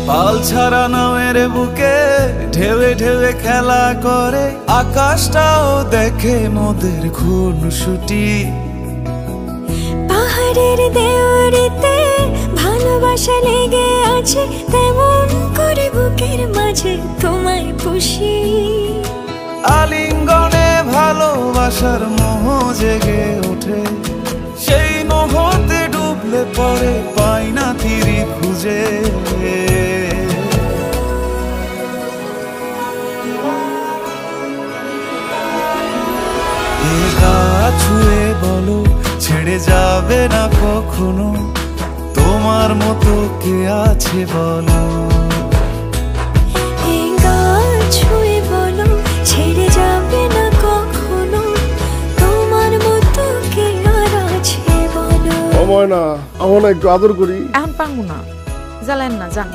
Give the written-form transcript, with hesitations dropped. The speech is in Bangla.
পাল ছাড়া নামের বুকে ঢেউে ঢেউে খেলা করে, আকাশটাও দেখে মোদের খুনসুটি। পাহাড়ের দেওয়ারিতে ভালোবাসা লেগে আছে, তেমন করে বুকের মাঝে তোমায় পুষি। আলিঙ্গনে ভালোবাসার মোহ জেগে ওঠে, সেই মোহতে ডুবলে পরে পাই না তীরে খুঁজে। এ গা ছুঁয়ে বলো ছেড়ে যাবে না কখনো, তোমার মতো কে আছে বলো। এ গা ছুঁয়ে বলো ছেড়ে যাবে না কখনো, তোমার মতো কে আর আছে বলো। না আমার একটু আদর করি। এখন পাঙ্গু না, জ্বালেন না, জান।